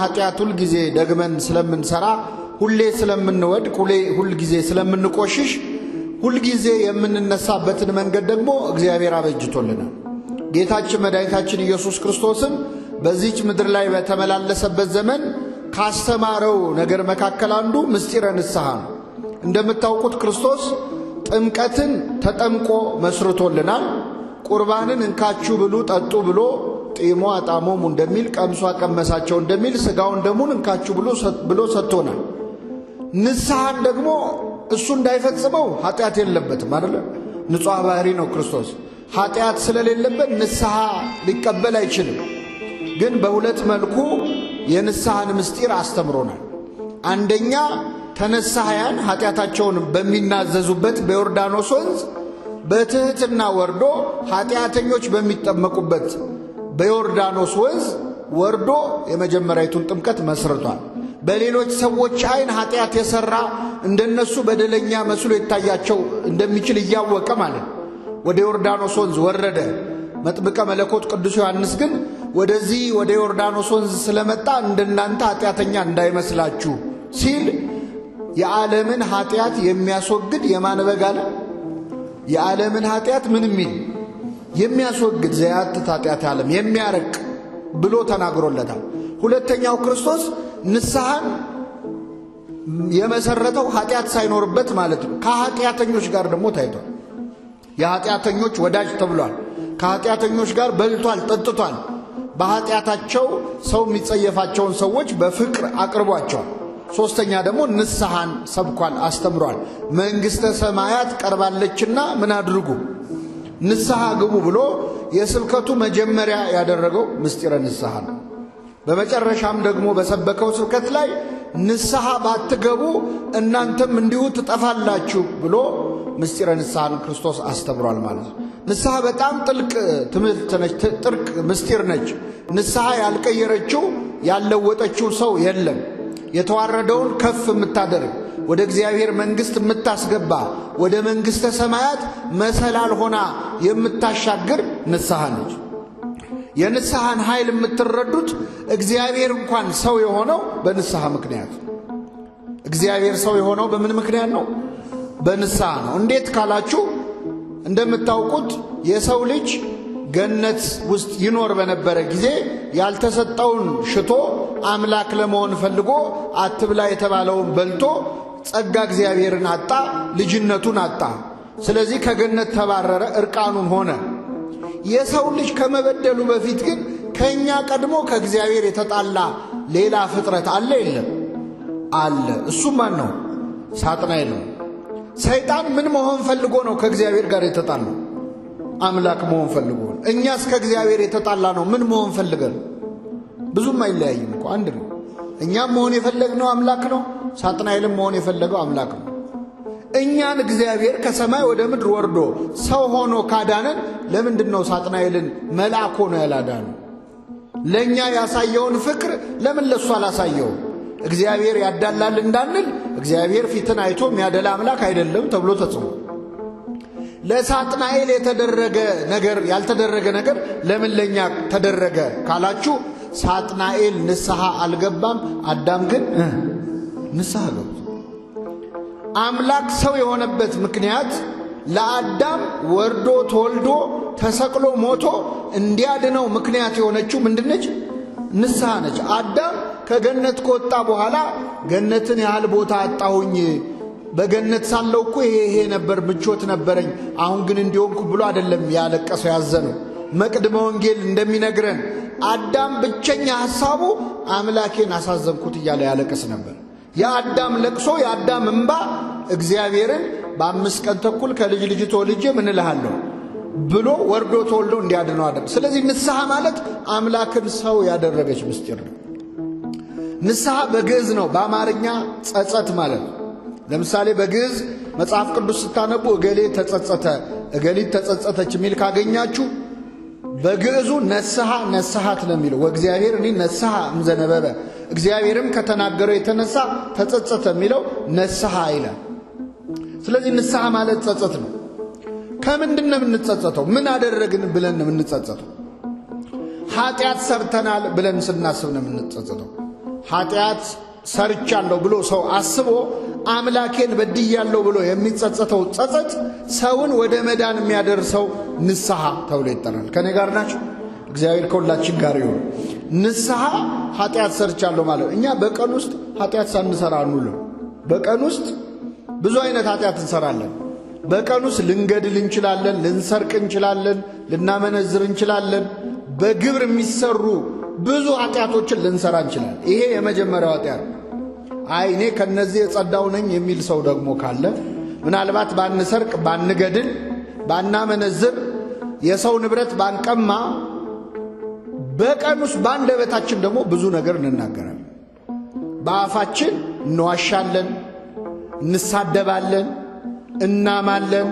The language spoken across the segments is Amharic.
ኃጢአት ሁል ጊዜ ደግመን ስለምንሰራ ሁሌ ስለምንወድቅ ሁል ጊዜ ስለምንቆሽሽ ሁል ጊዜ የምንነሳበትን መንገድ ደግሞ እግዚአብሔር አበጅቶልናል። ጌታችን መድኃኒታችን ኢየሱስ ክርስቶስም በዚህች ምድር ላይ በተመላለሰበት ዘመን ካስተማረው ነገር መካከል አንዱ ምስጢረ ንስሐ ነው። እንደምታውቁት ክርስቶስ ጥምቀትን ተጠምቆ መስርቶልናል። ቁርባንን እንካችሁ ብሉ ጠጡ ብሎ ጢሞ አጣሞሙ እንደሚል ቀምሶ አቀመሳቸው እንደሚል ሥጋውን ደሙን እንካችሁ ብሎ ሰጥቶናል። ንስሐን ደግሞ እሱ እንዳይፈጽመው ኃጢአት የለበትም አይደል? ንጹሕ ባህሪ ነው ክርስቶስ። ኃጢአት ስለሌለበት ንስሐ ሊቀበል አይችልም። ግን በሁለት መልኩ የንስሐን ምስጢር አስተምሮናል። አንደኛ ተነሳያን ኃጢአታቸውን በሚናዘዙበት በዮርዳኖስ ወንዝ በትሕትና ወርዶ ኃጢአተኞች በሚጠመቁበት በዮርዳኖስ ወንዝ ወርዶ የመጀመሪያዊቱን ጥምቀት መስርቷል። በሌሎች ሰዎች አይን ኃጢአት የሰራ እንደነሱ በደለኛ መስሎ ይታያቸው እንደሚችል እያወቀ ማለት ወደ ዮርዳኖስ ወንዝ ወረደ። መጥምቀ መለኮት ቅዱስ ዮሐንስ ግን ወደዚህ ወደ ዮርዳኖስ ወንዝ ስለመጣ እንደናንተ ኃጢአተኛ እንዳይመስላችሁ ሲል የዓለምን ኃጢአት የሚያስወግድ የማን በግ አለ? የዓለምን ኃጢአት ምን የሚል የሚያስወግድ ዘያትት ኃጢአት ዓለም የሚያረቅ ብሎ ተናግሮለታል። ሁለተኛው ክርስቶስ ንስሐን የመሰረተው ኃጢአት ሳይኖርበት ማለት ነው። ከኃጢአተኞች ጋር ደግሞ ታይቷል። የኃጢአተኞች ወዳጅ ተብሏል። ከኃጢአተኞች ጋር በልቷል፣ ጠጥቷል። በኃጢአታቸው ሰው የሚጸየፋቸውን ሰዎች በፍቅር አቅርቧቸዋል። ሶስተኛ ደግሞ ንስሐን ሰብኳል፣ አስተምሯል። መንግሥተ ሰማያት ቀርባለችና ምን አድርጉ? ንስሐ ግቡ ብሎ የስብከቱ መጀመሪያ ያደረገው ምስጢረ ንስሐ ነው። በመጨረሻም ደግሞ በሰበከው ስብከት ላይ ንስሐ ባትገቡ እናንተም እንዲሁ ትጠፋላችሁ ብሎ ምስጢረ ንስሐን ክርስቶስ አስተምሯል ማለት ነው። ንስሐ በጣም ጥልቅ ትምህርት ነች፣ ጥልቅ ምስጢር ነች። ንስሐ ያልቀየረችው ያለወጠችው ሰው የለም። የተዋረደውን ከፍ የምታደርግ ወደ እግዚአብሔር መንግሥት የምታስገባ ወደ መንግሥተ ሰማያት መሰላል ሆና የምታሻግር ንስሐ ነች። የንስሐን ኃይል የምትረዱት እግዚአብሔር እንኳን ሰው የሆነው በንስሐ ምክንያት። እግዚአብሔር ሰው የሆነው በምን ምክንያት ነው? በንስሐ ነው። እንዴት ካላችሁ እንደምታውቁት የሰው ልጅ ገነት ውስጥ ይኖር በነበረ ጊዜ ያልተሰጠውን ሽቶ አምላክ ለመሆን ፈልጎ አትብላ የተባለውን በልቶ ጸጋ እግዚአብሔርን አጣ፣ ልጅነቱን አጣ። ስለዚህ ከገነት ተባረረ፣ እርቃኑን ሆነ። የሰው ልጅ ከመበደሉ በፊት ግን ከኛ ቀድሞ ከእግዚአብሔር የተጣላ ሌላ ፍጥረት አለ የለም? አለ። እሱም ማን ነው? ሳጥናኤል ነው። ሰይጣን ምን መሆን ፈልጎ ነው ከእግዚአብሔር ጋር የተጣላው? አምላክ መሆን ፈልጎ ነው። እኛስ ከእግዚአብሔር የተጣላ ነው ምን መሆን ፈልገን? ብዙም አይለያይም እኮ አንድ ነው። እኛም መሆን የፈለግነው አምላክ ነው፣ ሳጥናኤልም መሆን የፈለገው አምላክ ነው። እኛን እግዚአብሔር ከሰማይ ወደ ምድር ወርዶ ሰው ሆኖ ካዳነን ለምንድነው ሳጥናኤልን መልአክ ሆኖ ያላዳነው? ለኛ ያሳየውን ፍቅር ለምን ለሱ አላሳየው? እግዚአብሔር ያዳላል እንዳንል እግዚአብሔር ፊትን አይቶ የሚያደላ አምላክ አይደለም ተብሎ ተጽፎ ለሳጥናኤል የተደረገ ነገር ያልተደረገ ነገር ለምን ለኛ ተደረገ ካላችሁ ሳጥናኤል ንስሐ አልገባም፣ አዳም ግን ንስሐ ገባ። አምላክ ሰው የሆነበት ምክንያት ለአዳም ወርዶ ተወልዶ ተሰቅሎ ሞቶ እንዲያድነው ምክንያት የሆነችው ምንድነች? ንስሐ ነች። አዳም ከገነት ከወጣ በኋላ ገነትን ያህል ቦታ አጣሁኝ፣ በገነት ሳለው እኮ ይሄ ነበር ምቾት ነበረኝ፣ አሁን ግን እንዲሆንኩ ብሎ አይደለም ያለቀሰው ያዘነው። መቅድመ ወንጌል እንደሚነግረን አዳም ብቸኛ ሐሳቡ አምላኬን አሳዘንኩት እያለ ያለቀስ ነበር። የአዳም ለቅሶ የአዳም እንባ እግዚአብሔርን በ5 ቀን ተኩል ከልጅ ልጅ ተወልጄ ምን እልሃለሁ ብሎ ወርዶ ተወልዶ እንዲያድነው አደረገ። ስለዚህ ንስሐ ማለት አምላክን ሰው ያደረገች ምስጢር ነው። ንስሐ በግዕዝ ነው፣ በአማርኛ ጸጸት ማለት ነው። ለምሳሌ በግዕዝ መጽሐፍ ቅዱስ ስታነቡ እገሌ ተጸጸተ፣ እገሊት ተጸጸተች የሚል ካገኛችሁ በግዕዙ ነስሐ ነስሐት ነው የሚለው። ወእግዚአብሔር እኔ ነስሐ እምዘነበበ እግዚአብሔርም ከተናገረው የተነሳ ተጸጸተ የሚለው ነስሐ ይላል። ስለዚህ ንስሐ ማለት ጸጸት ነው። ከምንድን ነው የምንጸጸተው? ምን አደረግን ብለን ነው የምንጸጸተው? ኃጢአት ሰርተናል ብለን ስናስብ ነው የምንጸጸተው። ኃጢአት ሰርቻለሁ ብሎ ሰው አስቦ አምላኬን በድያለሁ ብሎ የሚጸጸተው ጸጸት ሰውን ወደ መዳን የሚያደርሰው ንስሐ ተብሎ ይጠራል። ከኔ ጋር ናችሁ? እግዚአብሔር ከሁላችን ጋር ይሁን። ንስሐ ኃጢአት ሰርቻለሁ ማለት እኛ በቀን ውስጥ ኃጢአት ሳንሰራ አንውልም። በቀን ውስጥ ብዙ አይነት ኃጢአት እንሰራለን። በቀን ውስጥ ልንገድል እንችላለን፣ ልንሰርቅ እንችላለን፣ ልናመነዝር እንችላለን። በግብር የሚሰሩ ብዙ ኃጢአቶችን ልንሰራ እንችላለን። ይሄ የመጀመሪያው ኃጢአት። እኔ ከነዚህ የጸዳው ነኝ የሚል ሰው ደግሞ ካለ ምናልባት ባንሰርቅ፣ ባንገድል፣ ባናመነዝር፣ የሰው ንብረት ባንቀማ በቀን ውስጥ በአንደበታችን ደግሞ ብዙ ነገር እንናገራለን። በአፋችን እንዋሻለን፣ እንሳደባለን፣ እናማለን።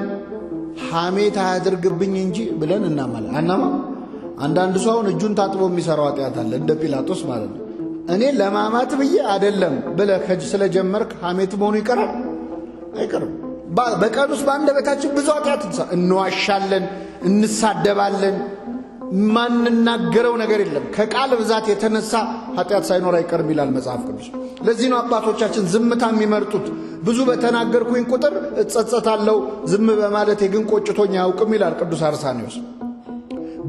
ሐሜት አያድርግብኝ እንጂ ብለን እናማለን። አናማ አንዳንድ ሰው አሁን እጁን ታጥቦ የሚሰራው ኃጢአት አለ፣ እንደ ጲላጦስ ማለት ነው። እኔ ለማማት ብዬ አይደለም ብለህ ስለጀመርክ ሐሜት መሆኑ ይቀራል? አይቀርም። በቀን ውስጥ በአንደበታችን ብዙ ኃጢአት እንዋሻለን፣ እንሳደባለን። ማንናገረው ነገር የለም። ከቃል ብዛት የተነሳ ኃጢአት ሳይኖር አይቀርም ይላል መጽሐፍ ቅዱስ። ለዚህ ነው አባቶቻችን ዝምታ የሚመርጡት። ብዙ በተናገርኩኝ ቁጥር እጸጸታለሁ፣ ዝም በማለቴ ግን ቆጭቶኝ አያውቅም ይላል ቅዱስ አርሳኔዎስ።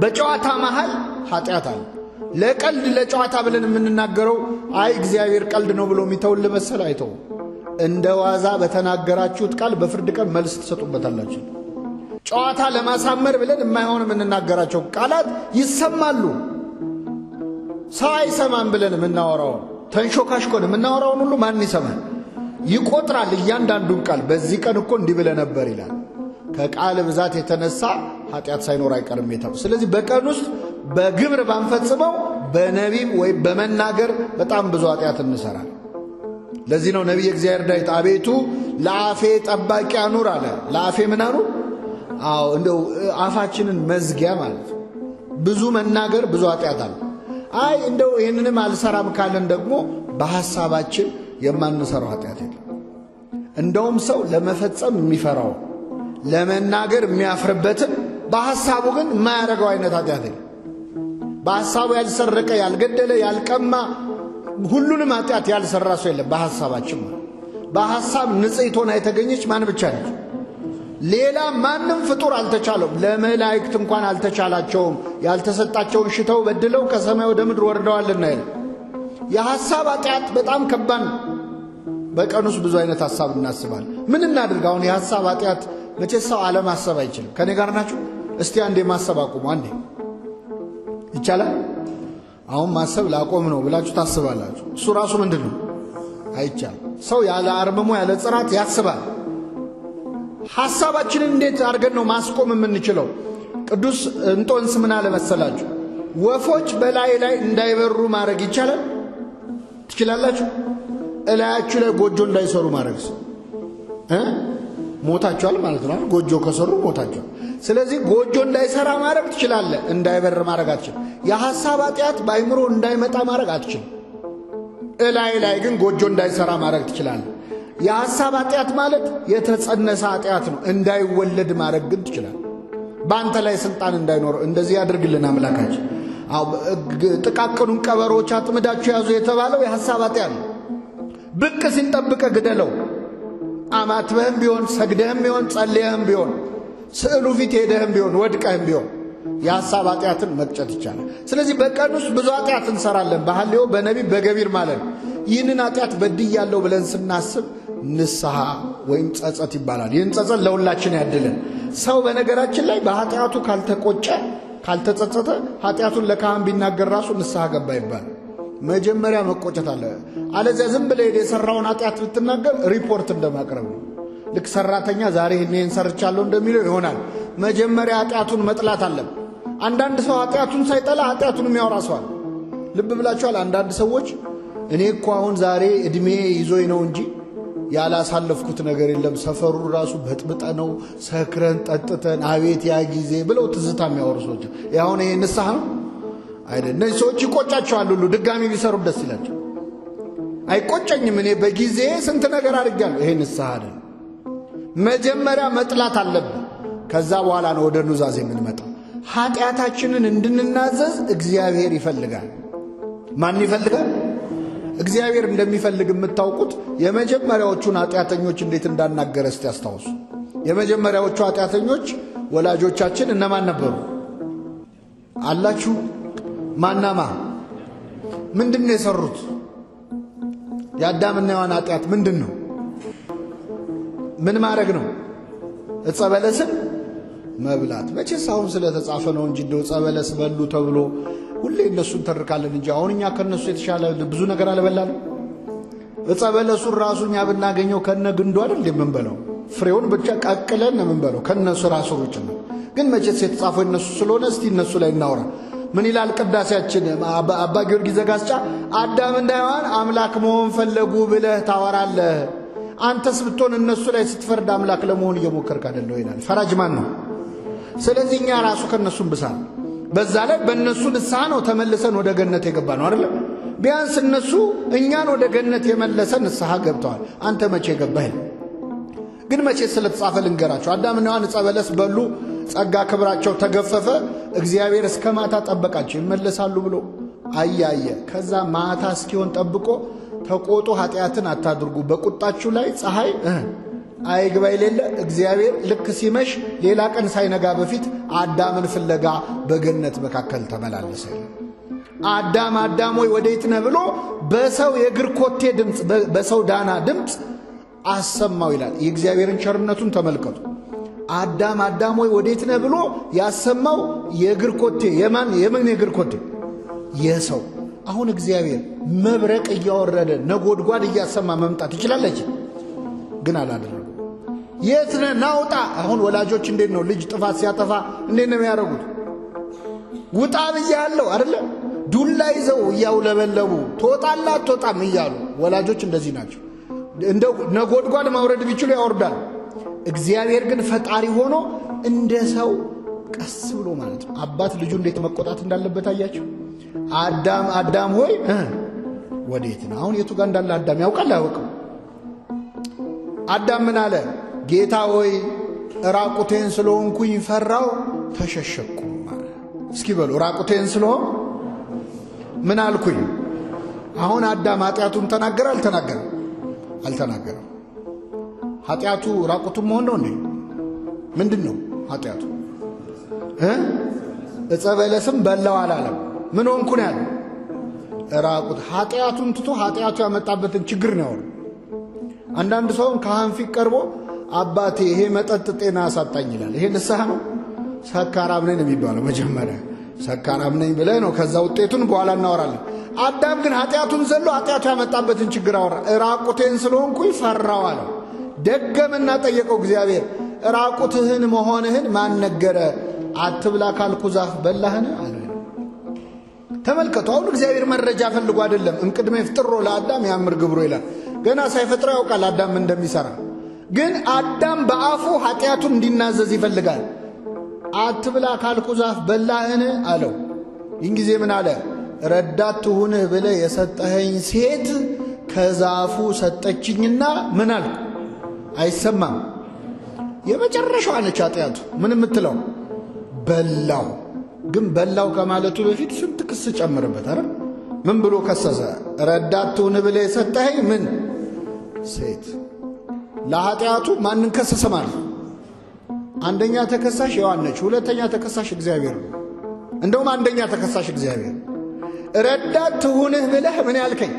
በጨዋታ መሃል ኃጢአት አለ። ለቀልድ ለጨዋታ ብለን የምንናገረው እግዚአብሔር ቀልድ ነው ብሎ የሚተውል መሰል አይተው። እንደ ዋዛ በተናገራችሁት ቃል በፍርድ ቀን መልስ ትሰጡበታላችሁ። ጨዋታ ለማሳመር ብለን የማይሆን የምንናገራቸው ቃላት ይሰማሉ። ሰው አይሰማም ብለን የምናወራው ተንሾካሽኮን የምናወራውን ሁሉ ማን ይሰማል? ይቆጥራል እያንዳንዱን ቃል። በዚህ ቀን እኮ እንዲህ ብለህ ነበር ይላል። ከቃል ብዛት የተነሳ ኃጢአት ሳይኖር አይቀርም የተባለው። ስለዚህ በቀን ውስጥ በግብር ባንፈጽመው በነቢብ ወይ በመናገር በጣም ብዙ ኃጢአት እንሰራለን። ለዚህ ነው ነቢይ እግዚአብሔር ዳዊት አቤቱ ለአፌ ጠባቂ አኑር አለ። ለአፌ ምን አኑር? እንደው አፋችንን መዝጊያ ማለት ብዙ መናገር ብዙ ኃጢአት አለ። እንደው ይህንንም አልሰራም ካለን ደግሞ በሐሳባችን የማንሰራው ኃጢአት የለም። እንደውም ሰው ለመፈጸም የሚፈራው ለመናገር የሚያፍርበትን በሐሳቡ ግን የማያደርገው አይነት ኃጢአት የለም። በሐሳቡ ያልሰረቀ፣ ያልገደለ፣ ያልቀማ ሁሉንም ኃጢአት ያልሰራ ሰው የለም። በሐሳባችን በሐሳብ ንጽሕት ሆና የተገኘች ማን ብቻ ነች? ሌላ ማንም ፍጡር አልተቻለውም። ለመላእክት እንኳን አልተቻላቸውም። ያልተሰጣቸውን ሽተው በድለው ከሰማይ ወደ ምድር ወርደዋልና ይላል። የሐሳብ ኃጢአት በጣም ከባድ ነው። በቀን ውስጥ ብዙ አይነት ሐሳብ እናስባለን። ምን እናድርግ? አሁን የሐሳብ ኃጢአት መቼስ ሰው አለማሰብ አይችልም። ከኔ ጋር ናችሁ? እስቲ አንዴ ማሰብ አቁሙ። አንዴ ይቻላል? አሁን ማሰብ ላቆም ነው ብላችሁ ታስባላችሁ። እሱ ራሱ ምንድን ነው? አይቻልም። ሰው ያለ አርምሞ ያለ ጽራት ያስባል። ሐሳባችንን እንዴት አድርገን ነው ማስቆም የምንችለው? ቅዱስ እንጦንስ ምን አለ መሰላችሁ? ወፎች በላይ ላይ እንዳይበሩ ማድረግ ይቻላል? ትችላላችሁ? እላያችሁ ላይ ጎጆ እንዳይሰሩ ማድረግ ሞታችኋል ማለት ነው። ጎጆ ከሰሩ ሞታችኋል። ስለዚህ ጎጆ እንዳይሰራ ማድረግ ትችላለህ፣ እንዳይበር ማድረግ አትችልም። የሐሳብ ኃጢአት በአይምሮ እንዳይመጣ ማድረግ አትችልም። እላይ ላይ ግን ጎጆ እንዳይሰራ ማድረግ ትችላለህ። የሐሳብ ኃጢአት ማለት የተጸነሰ ኃጢአት ነው። እንዳይወለድ ማድረግ ግን ትችላለህ። በአንተ ላይ ስልጣን እንዳይኖር እንደዚህ ያድርግልን አምላካችን። ጥቃቅኑን ቀበሮች አጥምዳችሁ ያዙ የተባለው የሐሳብ ኃጢአት ነው። ብቅ ሲል ጠብቀህ ግደለው። አማትበህም ቢሆን ሰግደህም ቢሆን ጸልየህም ቢሆን ስዕሉ ፊት ሄደህም ቢሆን ወድቀህም ቢሆን የሐሳብ ኃጢአትን መቅጨት ይቻላል። ስለዚህ በቀን ውስጥ ብዙ ኃጢአት እንሰራለን። በሐልዮ በነቢብ በገቢር ማለት ነው። ይህንን ኃጢአት በድያለሁ ብለን ስናስብ ንስሐ ወይም ጸጸት ይባላል። ይህን ጸጸት ለሁላችን ያድልን። ሰው በነገራችን ላይ በኃጢአቱ ካልተቆጨ ካልተጸጸተ ኃጢአቱን ለካህን ቢናገር ራሱ ንስሐ ገባ ይባላል። መጀመሪያ መቆጨት አለ። አለዚያ ዝም ብለህ የሰራውን ኃጢአት ብትናገር ሪፖርት እንደማቅረብ ነው። ልክ ሰራተኛ ዛሬ ይሄን ሰርቻለሁ እንደሚለው ይሆናል። መጀመሪያ ኃጢአቱን መጥላት አለበት። አንዳንድ ሰው ኃጢአቱን ሳይጠላ ኃጢአቱን የሚያወራ ሰው አለ። ልብ ብላችኋል? አንዳንድ ሰዎች እኔ እኮ አሁን ዛሬ እድሜ ይዞኝ ነው እንጂ ያላሳለፍኩት ነገር የለም፣ ሰፈሩ ራሱ በጥብጠ ነው፣ ሰክረን ጠጥተን አቤት ያ ጊዜ ብለው ትዝታ የሚያወሩ ሰዎች። ያሁን ይሄ ንስሐ ነው አይደል? እነዚህ ሰዎች ይቆጫቸዋል ሁሉ ድጋሚ ቢሰሩ ደስ ይላቸው። አይቆጨኝም እኔ በጊዜ ስንት ነገር አድርጋለሁ። ይሄ ንስሐ አይደል። መጀመሪያ መጥላት አለብን። ከዛ በኋላ ነው ወደ ኑዛዜ የምንመጣው። ኃጢአታችንን እንድንናዘዝ እግዚአብሔር ይፈልጋል። ማን ይፈልጋል? እግዚአብሔር እንደሚፈልግ የምታውቁት የመጀመሪያዎቹን ኃጢአተኞች እንዴት እንዳናገረ እስቲ አስታውሱ። የመጀመሪያዎቹ ኃጢአተኞች ወላጆቻችን እነማን ነበሩ አላችሁ? ማናማ ምንድነው የሰሩት? የአዳምና የሔዋን ኃጢአት ምንድነው? ምን ማድረግ ነው? ዕፀ በለስን መብላት። መቼስ አሁን ስለተጻፈ ነው እንጂ እንደው ዕፀ በለስ በሉ ተብሎ ሁሌ እነሱን ተርካለን እንጂ አሁን እኛ ከነሱ የተሻለ ብዙ ነገር አልበላንም። ዕፀ በለሱን ራሱ እኛ ብናገኘው ከነ ግንዱ አይደል የምንበላው? ፍሬውን ብቻ ቀቅለን ነው የምንበላው ከነሱ ራሱ ሩጭ ነው። ግን መቼስ የተጻፈው እነሱ ስለሆነ እስቲ እነሱ ላይ እናውራ። ምን ይላል ቅዳሴያችን? አባ ጊዮርጊስ ዘጋስጫ አዳምና ሔዋን አምላክ መሆን ፈለጉ ብለህ ታወራለህ። አንተስ ብትሆን እነሱ ላይ ስትፈርድ አምላክ ለመሆን እየሞከርክ አይደለም ይላል። ፈራጅ ማን ነው? ስለዚህ እኛ ራሱ ከነሱም ብሳል። በዛ ላይ በእነሱ ንስሐ ነው ተመልሰን ወደ ገነት የገባ ነው አይደል? ቢያንስ እነሱ እኛን ወደ ገነት የመለሰ ንስሐ ገብተዋል። አንተ መቼ ገባህ? ግን መቼ ስለተጻፈ ልንገራቸው። አዳምና ሔዋን ዕፀ በለስ በሉ፣ ጸጋ ክብራቸው ተገፈፈ። እግዚአብሔር እስከ ማታ ጠበቃቸው ይመለሳሉ ብሎ አያየ። ከዛ ማታ እስኪሆን ጠብቆ ተቆጡ፣ ኃጢአትን አታድርጉ፣ በቁጣችሁ ላይ ፀሐይ አይግባ የሌለ እግዚአብሔር ልክ ሲመሽ ሌላ ቀን ሳይነጋ በፊት አዳምን ፍለጋ በገነት መካከል ተመላለሰ። አዳም አዳም ሆይ ወዴት ነህ ብሎ በሰው የእግር ኮቴ ድምፅ፣ በሰው ዳና ድምፅ አሰማው ይላል። የእግዚአብሔርን ቸርነቱን ተመልከቱ። አዳም አዳም ሆይ ወዴት ነህ ብሎ ያሰማው የእግር ኮቴ የማን የእግር ኮቴ? የሰው። አሁን እግዚአብሔር መብረቅ እያወረደ ነጎድጓድ እያሰማ መምጣት ይችላለች? ግን አላደረገም። የት ነህ ናውጣ። አሁን ወላጆች እንዴት ነው ልጅ ጥፋት ሲያጠፋ እንዴት ነው የሚያደርጉት? ውጣ ብያለሁ አይደለ? ዱላ ይዘው እያውለበለቡ ትወጣለህ አትወጣም እያሉ ወላጆች እንደዚህ ናቸው። እንደው ነጎድጓድ ማውረድ ቢችሉ ያወርዳል። እግዚአብሔር ግን ፈጣሪ ሆኖ እንደ ሰው ቀስ ብሎ ማለት ነው። አባት ልጁ እንዴት መቆጣት እንዳለበት አያችሁ? አዳም አዳም ሆይ ወዴት ነህ? አሁን የቱ ጋር እንዳለ አዳም ያውቃል አያውቅም? አዳም ምን አለ? ጌታ ሆይ ራቁቴን ስለሆንኩኝ ፈራው ተሸሸኩም አለ። እስኪ በሉ ራቁቴን ስለሆን ምን አልኩኝ? አሁን አዳም ኃጢአቱን ተናገረ አልተናገረም? አልተናገረም። ኃጢአቱ ራቁቱን መሆን ነው እንዴ? ምንድን ነው ኃጢአቱ? ዕፀ በለስም በላው አላለም። ምን ሆንኩ ነው ያለው? ራቁት። ኃጢአቱን ትቶ ኃጢአቱ ያመጣበትን ችግር ነው ያለው። አንዳንድ ሰውን ካህን ፊት ቀርቦ አባቴ ይሄ መጠጥ ጤና አሳጣኝ ይላል። ይሄ ንስሐ ነው? ሰካራም ነኝ የሚባለው መጀመሪያ ሰካራም ነኝ ብለህ ነው። ከዛ ውጤቱን በኋላ እናወራለን። አዳም ግን ኃጢአቱን ዘሎ ኃጢአቱ ያመጣበትን ችግር አወራ። ራቁቴን ስለሆንኩኝ ፈራው አለ። ደገምና ጠየቀው እግዚአብሔር፣ ራቁትህን መሆንህን ማን ነገረ? አትብላ ካልኩ ዛፍ በላህን አለ። ተመልከቱ። አሁን እግዚአብሔር መረጃ ፈልጎ አይደለም። እምቅድመ ይፍጥሮ ለአዳም ያምር ግብሮ ይላል። ገና ሳይፈጥረው ያውቃል አዳም እንደሚሰራ። ግን አዳም በአፉ ኃጢአቱን እንዲናዘዝ ይፈልጋል። አትብላ ካልኩ ዛፍ በላህን አለው። ይህን ጊዜ ምን አለ? ረዳት ትሁንህ ብለህ የሰጠኸኝ ሴት ከዛፉ ሰጠችኝና ምን አልኩ? አይሰማም። የመጨረሻዋ ነች ኃጢአቱ። ምን የምትለው? በላው። ግን በላው ከማለቱ በፊት ስንት ክስ ጨምርበት። አረ ምን ብሎ ከሰሰ? ረዳት ትሁንህ ብለህ የሰጠኸኝ ምን ሴት። ለኃጢአቱ ማንን ከሰሰ ማለት? አንደኛ ተከሳሽ ሔዋን ነች። ሁለተኛ ተከሳሽ እግዚአብሔር ነው። እንደውም አንደኛ ተከሳሽ እግዚአብሔር። ረዳት ትሁንህ ብለህ ምን ያልከኝ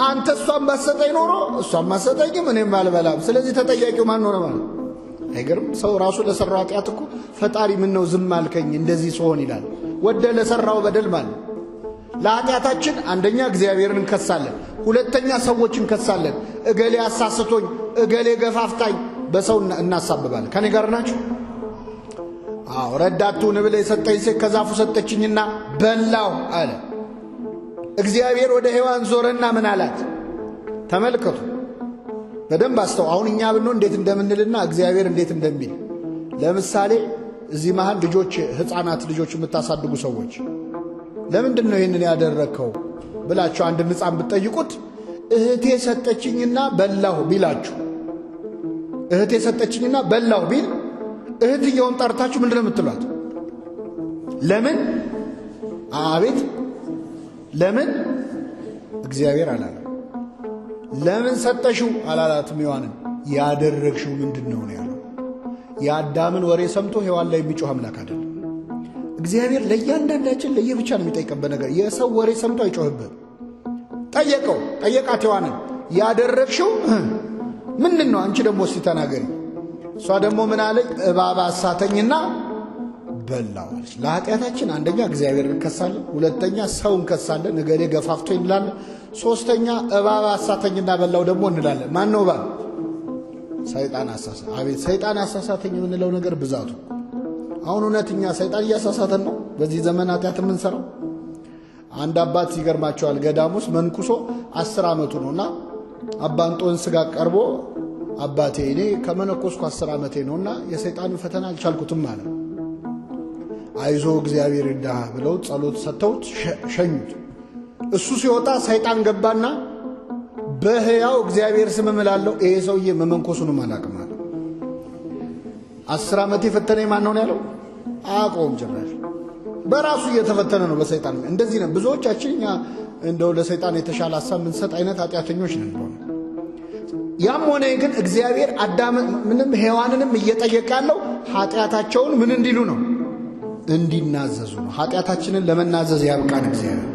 አንተ? እሷን ባሰጠኝ ኖሮ እሷን ማሰጠኝም እኔም አልበላም። ስለዚህ ተጠያቂው ማን ሆነ ማለት? አይገርም? ሰው ራሱ ለሰራው ኃጢአት እኮ ፈጣሪ ምን ነው ዝም አልከኝ እንደዚህ ሲሆን ይላል። ወደ ለሰራው በደል ማለት ለኃጢአታችን አንደኛ እግዚአብሔርን እንከሳለን፣ ሁለተኛ ሰዎች እንከሳለን። እገሌ አሳስቶኝ፣ እገሌ ገፋፍታኝ በሰው እናሳብባለን። ከኔ ጋር ናችሁ? አዎ። ረዳት ትሁን ብለህ የሰጠኝ ሴት ከዛፉ ሰጠችኝና በላው አለ። እግዚአብሔር ወደ ሔዋን ዞረና ምን አላት? ተመልከቱ በደንብ አስተው። አሁን እኛ ብንሆን እንዴት እንደምንልና እግዚአብሔር እንዴት እንደሚል። ለምሳሌ እዚህ መሃል ልጆች፣ ሕፃናት ልጆች የምታሳድጉ ሰዎች ለምንድን ነው ይህንን ያደረግከው ብላችሁ አንድ ሕፃን ብትጠይቁት እህቴ ሰጠችኝና በላሁ ቢላችሁ፣ እህቴ ሰጠችኝና በላሁ ቢል እህትየውን ጠርታችሁ ምንድን ነው የምትሏት? ለምን? አቤት ለምን? እግዚአብሔር አላለም። ለምን ሰጠሽው አላላትም። ሔዋንን ያደረግሽው ምንድነው ነው ያለው። የአዳምን ወሬ ሰምቶ ሔዋን ላይ የሚጮህ አምላክ አይደለም። እግዚአብሔር ለእያንዳንዳችን ለየብቻ ነው የሚጠይቀበት ነገር። የሰው ወሬ ሰምቶ አይጮህብም። ጠየቃት ሔዋንን ያደረግሽው ምንድነው? አንቺ ደግሞ እስቲ ተናገሪ። እሷ ደግሞ ምን አለች? እባብ አሳተኝና በላው። ለኃጢአታችን አንደኛ እግዚአብሔርን እንከሳለን፣ ሁለተኛ ሰው እንከሳለን፣ እገሌ ገፋፍቶ እንላለን፣ ሶስተኛ እባብ አሳተኝና በላው ደግሞ እንላለን። ማን ነው እባብ? ሰይጣን አሳሳተ። አቤት ሰይጣን አሳሳተኝ የምንለው ነገር ብዛቱ። አሁን እውነተኛ ሰይጣን እያሳሳተን ነው በዚህ ዘመን ኃጢአት የምንሰራው። አንድ አባት ይገርማቸዋል፣ ገዳም ውስጥ መንኩሶ 10 ዓመቱ ነውና አባ እንጦንስ ጋር ቀርቦ አባቴ እኔ ከመነኮስኩ 10 ዓመቴ ነውና የሰይጣንን ፈተና አልቻልኩትም አለ። አይዞ እግዚአብሔር ይርዳህ ብለው ጸሎት ሰጥተውት ሸኙት። እሱ ሲወጣ ሰይጣን ገባና በሕያው እግዚአብሔር ስም እምላለሁ ይሄ ሰውዬ መመንኮሱንም አላውቅም አለ። 10 ዓመቴ ፈተነኝ ማን ነው ያለው? አቆም ጭራሽ በራሱ እየተፈተነ ነው በሰይጣን። እንደዚህ ነው ብዙዎቻችን። እኛ እንደው ለሰይጣን የተሻለ ሐሳብ የምንሰጥ አይነት ኃጢአተኞች ነን። ያም ሆነ ግን እግዚአብሔር አዳምንም ሔዋንንም እየጠየቀ ያለው ኃጢአታቸውን ምን እንዲሉ ነው? እንዲናዘዙ ነው። ኃጢአታችንን ለመናዘዝ ያብቃን እግዚአብሔር።